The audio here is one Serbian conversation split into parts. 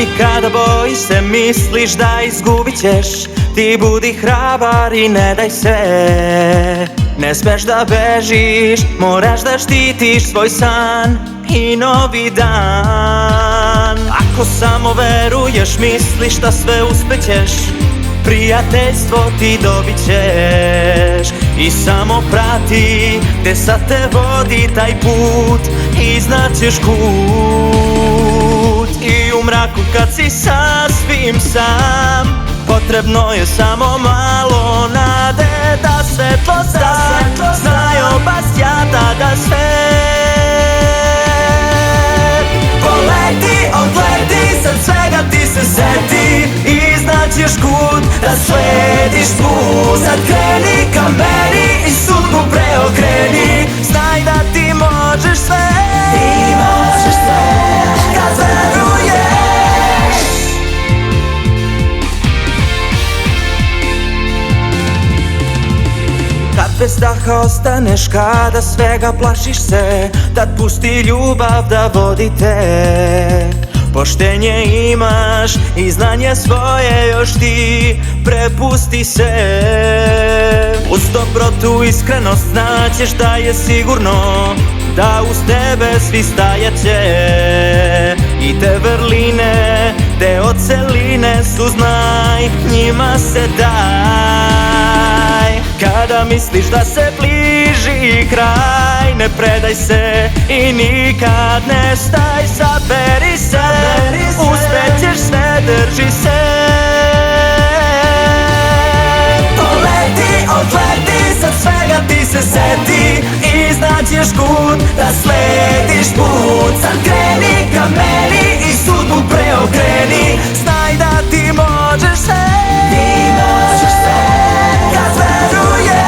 I kada bojiš se, misliš da izgubit ćeš, ti budi hrabar i ne daj se. Ne smeš da bežiš, moraš da štitiš svoj san i novi dan. Ako samo veruješ, misliš da sve uspećeš, prijateljstvo ti dobit ćeš. I samo prati gde sad te vodi taj put i znaćeš kut. I u mraku kad si sasvim sam, potrebno je samo malo nade, da svetlo da znaju basjata da sve. Poleti, odleti, sad svega ti se seti i znaćeš kut da slediš put. Sad kreni ka meni i sudbu preokreni, znaj da ti možeš sve. Ti možeš sve kad veruješ. Kad bez daha ostaneš, kada svega plašiš se, tad pusti ljubav da vodi te. Poštenje imaš i znanje svoje još ti prepusti se. Uz dobrotu, iskrenost, znaćeš da je sigurno da uz tebe svi stajaće. I te vrline, deo celine su, znaj, njima se daj. Kada misliš da se bliži kraj, ne predaj se i nikad ne staj. Saberi se, uspećeš sve, drži se. Poleti, odleti, sad svega ti se seti i znaćeš kut da slediš put. Sad kreni ka meni i sudbu preokreni, znaj da ti možeš sve. Ti možeš sve kad veruješ.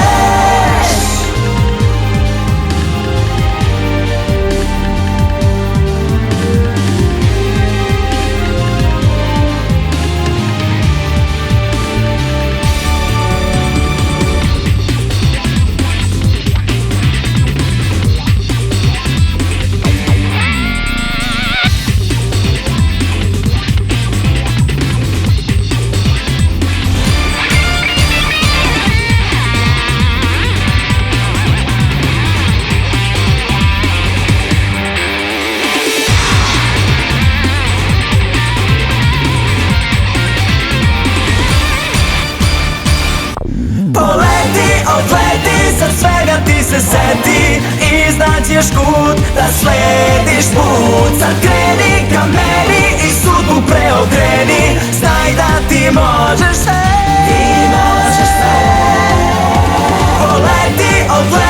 Odleti, sad svega ti se seti i znaćeš kut da slediš put. Sad kreni ka meni i sudbu preokreni, znaj da ti možeš sve. Ti možeš sve. Poleti, odleti.